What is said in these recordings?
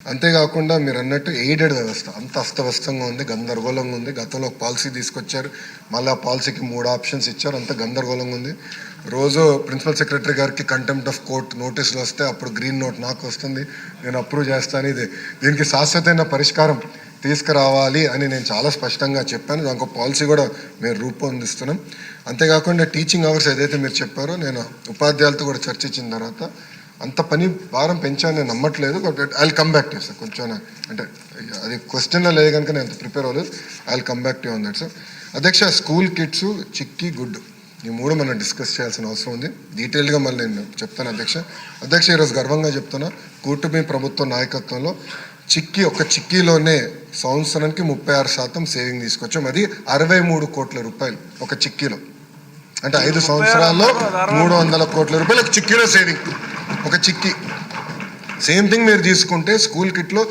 అంతేకాకుండా మీరు అన్నట్టు ఎయిడెడ్ వ్యవస్థ అంత అస్తవ్యస్తంగా ఉంది, గందరగోళంగా ఉంది. గతంలో ఒక పాలసీ తీసుకొచ్చారు, మళ్ళీ ఆ పాలసీకి 3 ఆప్షన్స్ ఇచ్చారు, అంత గందరగోళంగా ఉంది. రోజు ప్రిన్సిపల్ సెక్రటరీ గారికి కంటెంప్ట్ ఆఫ్ కోర్ట్ నోటీసులు వస్తే అప్పుడు గ్రీన్ నోట్ నాకు వస్తుంది, నేను అప్రూవ్ చేస్తాను. దీనికి శాశ్వతమైన పరిష్కారం తీసుకురావాలి అని నేను చాలా స్పష్టంగా చెప్పాను. దానికి ఒక పాలసీ కూడా మేము రూపొందిస్తున్నాం. అంతేకాకుండా టీచింగ్ అవర్స్ ఏదైతే మీరు చెప్పారో, నేను ఉపాధ్యాయులతో కూడా చర్చించిన తర్వాత అంత పని భారం పెంచాను నేను నమ్మట్లేదు. But I will come back to sir. కొంచెం అంటే అది క్వశ్చన్లో లేదు కనుక నేను ప్రిపేర్ అవ్వలేదు. I will come back to on that sir. అధ్యక్ష, స్కూల్ కిట్స్, చిక్కీ, గుడ్ ఈ 3 మనం డిస్కస్ చేయాల్సిన అవసరం ఉంది. డీటెయిల్గా మళ్ళీ నేను చెప్తాను అధ్యక్ష. ఈరోజు గర్వంగా చెప్తున్నా, కూటమి ప్రభుత్వ నాయకత్వంలో ఒక చిక్కీలోనే సంవత్సరానికి 36% సేవింగ్ తీసుకొచ్చాం. అది 63 కోట్ల రూపాయలు ఒక చిక్కీలో. అంటే 5 సంవత్సరాల్లో 300 కోట్ల రూపాయలు ఒక చిక్కీలో సేవింగ్. ఒక చిక్కీ సేమ్ థింగ్ మీరు తీసుకుంటే స్కూల్ కిట్లో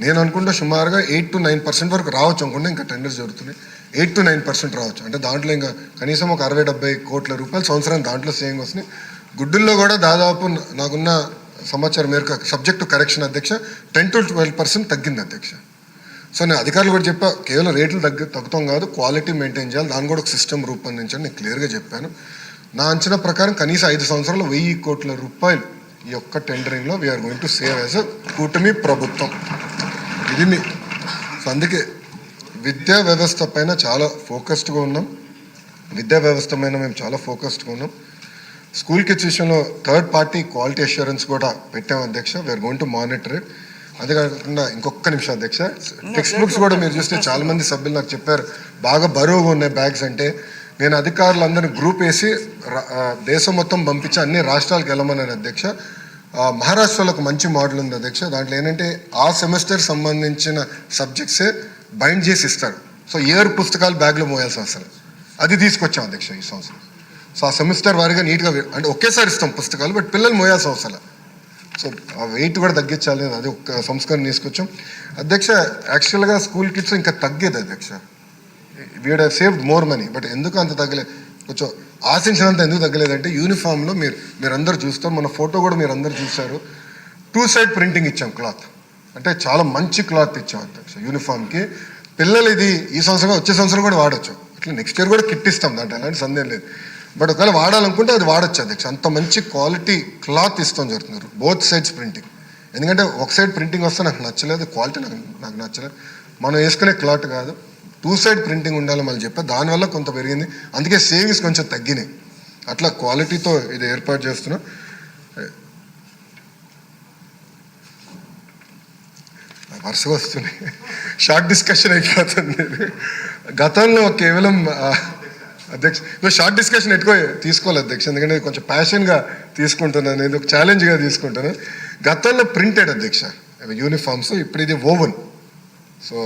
నేను అనుకుంటే సుమారుగా 8 to 9% వరకు రావచ్చు అనుకుంటే, ఇంకా టెండర్స్ జరుగుతున్నాయి. 8 to 9% రావచ్చు. అంటే దాంట్లో ఇంకా కనీసం ఒక 60-70 కోట్ల రూపాయలు సంవత్సరానికి దాంట్లో సేవింగ్ వస్తున్నాయి. గుడ్డుల్లో కూడా దాదాపు నాకున్న సమాచారం మేరకు సబ్జెక్ట్ టు కరెక్షన్ అధ్యక్ష 10 to 12% తగ్గింది అధ్యక్ష. సో నేను అధికారులు కూడా చెప్పా, కేవలం రేట్లు తగ్గుతాం కాదు, క్వాలిటీ మెయింటైన్ చేయాలి, దాన్ని కూడా ఒక సిస్టమ్ రూపొందించాలి. నేను క్లియర్గా చెప్పాను. నా అంచనా ప్రకారం కనీసం 5 సంవత్సరాలు 1000 కోట్ల రూపాయలు ఈ యొక్క టెండరింగ్లో we are going to save as a కూటమి ప్రభుత్వం. ఇది సో అందుకే విద్యా వ్యవస్థ పైన చాలా ఫోకస్డ్గా ఉన్నాం. మేము చాలా ఫోకస్డ్గా ఉన్నాం. స్కూల్ కిడ్స్ విషయంలో థర్డ్ పార్టీ క్వాలిటీ అష్యూరెన్స్ కూడా పెట్టాం అధ్యక్ష. We are going to monitor it. అంతేకాకుండా ఇంకొక నిమిషం అధ్యక్ష, టెక్స్ట్ బుక్స్ కూడా మీరు చూస్తే చాలా మంది సభ్యులు నాకు చెప్పారు బాగా బరువుగా ఉన్నాయి బ్యాగ్స్ అంటే. నేను అధికారులందరినీ గ్రూప్ వేసి దేశం మొత్తం పంపించి అన్ని రాష్ట్రాలకు వెళ్ళమన్నాను అధ్యక్ష. మహారాష్ట్రలో ఒక మంచి మోడల్ ఉంది అధ్యక్ష. దాంట్లో ఏంటంటే ఆ సెమిస్టర్ సంబంధించిన సబ్జెక్ట్సే బైండ్ చేసి ఇస్తారు. సో ఇయర్ పుస్తకాలు బ్యాగ్లో మోయాల్సిన అవసరం, అది తీసుకొచ్చాం అధ్యక్ష ఈ సంవత్సరం. సో ఆ సెమిస్టర్ వారిగా నీట్గా అంటే ఒకేసారి ఇస్తాం పుస్తకాలు, బట్ పిల్లలు మోయాల్సిన అవసరం. సో ఆ వెయిట్ కూడా తగ్గించాలి, అది ఒక సంస్కరణ తీసుకొచ్చాం అధ్యక్ష. యాక్చువల్గా స్కూల్ కిడ్స్ ఇంకా తగ్గేది అధ్యక్ష. We would have saved more money, but ఎందుకు అంత తగ్గలేదు, కొంచెం ఆశించినంత ఎందుకు తగ్గలేదంటే యూనిఫామ్లో మీరందరూ చూస్తారు, మన ఫోటో కూడా మీరు అందరూ చూశారు, 2 side ప్రింటింగ్ ఇచ్చాం క్లాత్. అంటే చాలా మంచి క్లాత్ ఇచ్చాం అధ్యక్ష యూనిఫామ్కి. పిల్లలు ఇది ఈ సంవత్సరం వచ్చే సంవత్సరం కూడా వాడచ్చు, అట్లా నెక్స్ట్ ఇయర్ కూడా కిట్ ఇస్తాం, దాంట్లో ఎలాంటి సందేహం లేదు. బట్ ఒకవేళ వాడాలనుకుంటే అది వాడచ్చు అధ్యక్ష. అంత మంచి క్వాలిటీ క్లాత్ ఇస్తాం జరుగుతున్నారు, బోత్ సైడ్స్ ప్రింటింగ్. ఎందుకంటే ఒక సైడ్ ప్రింటింగ్ వస్తే నాకు నచ్చలేదు, క్వాలిటీ నాకు నచ్చలేదు. మనం వేసుకునే క్లాత్ కాదు, 2 side ప్రింటింగ్ ఉండాలి మళ్ళీ చెప్పా. దానివల్ల కొంత పెరిగింది, అందుకే సేవింగ్స్ కొంచెం తగ్గినాయి. అట్లా క్వాలిటీతో ఇది ఏర్పాటు చేస్తున్నాం. వరుసగా వస్తున్నాయి, షార్ట్ డిస్కషన్ అయిపోతుంది. గతంలో కేవలం అధ్యక్ష షార్ట్ డిస్కషన్ ఎక్కువ తీసుకోవాలి అధ్యక్ష, ఎందుకంటే కొంచెం ప్యాషన్గా తీసుకుంటున్నాను, నేను ఒక ఛాలెంజ్గా తీసుకుంటాను. గతంలో ప్రింటెడ్ అధ్యక్ష యూనిఫామ్స్, ఇప్పుడు ఇది ఓవెన్. సో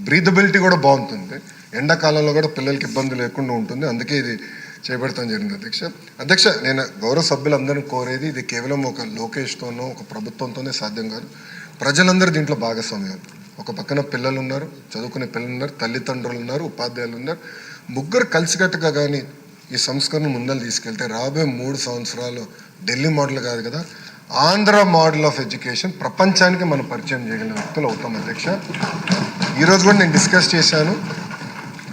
బ్రీదబిలిటీ కూడా బాగుంటుంది, ఎండాకాలంలో కూడా పిల్లలకి ఇబ్బంది లేకుండా ఉంటుంది, అందుకే ఇది చేపడతాం జరిగింది అధ్యక్ష. నేను గౌరవ సభ్యులందరినీ కోరేది, ఇది కేవలం ఒక లోకేష్తోనో ఒక ప్రభుత్వంతోనే సాధ్యం కాదు, ప్రజలందరూ దీంట్లో భాగస్వామ్యం. ఒక పక్కన పిల్లలు ఉన్నారు, చదువుకునే పిల్లలు ఉన్నారు, తల్లిదండ్రులు ఉన్నారు, ఉపాధ్యాయులు ఉన్నారు. ముగ్గురు కలిసికట్టుగా కానీ ఈ సంస్కరణ ముందలు తీసుకెళ్తే రాబోయే 3 సంవత్సరాలు ఢిల్లీ మోడల్ కాదు కదా, ఆంధ్ర మోడల్ ఆఫ్ ఎడ్యుకేషన్ ప్రపంచానికి మనం పరిచయం చేయగలిగిన వ్యక్తులు అవుతాం అధ్యక్ష. ఈరోజు కూడా నేను డిస్కస్ చేశాను,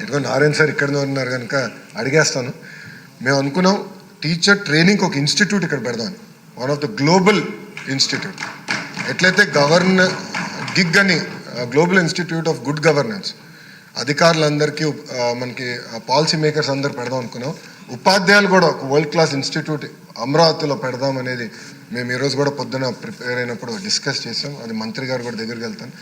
ఇదిగో నారాయణ సార్ ఇక్కడ ఉన్నారు కనుక అడిగేస్తాను. మేము అనుకున్నాం టీచర్ ట్రైనింగ్కి ఒక ఇన్స్టిట్యూట్ ఇక్కడ పెడదామని, one of the global institute. ఎట్లయితే గిగ్ అని global institute of good governance అధికారులందరికీ మనకి పాలసీ మేకర్స్ అందరు పెడదాం అనుకున్నాం. ఉపాధ్యాయులు కూడా ఒక వరల్డ్ క్లాస్ ఇన్స్టిట్యూట్ అమరావతిలో పెడదాం అనేది మేము ఈరోజు కూడా పొద్దున ప్రిపేర్ అయినప్పుడు డిస్కస్ చేసాం. అది మంత్రి గారు కూడా దగ్గరికి వెళ్తాను.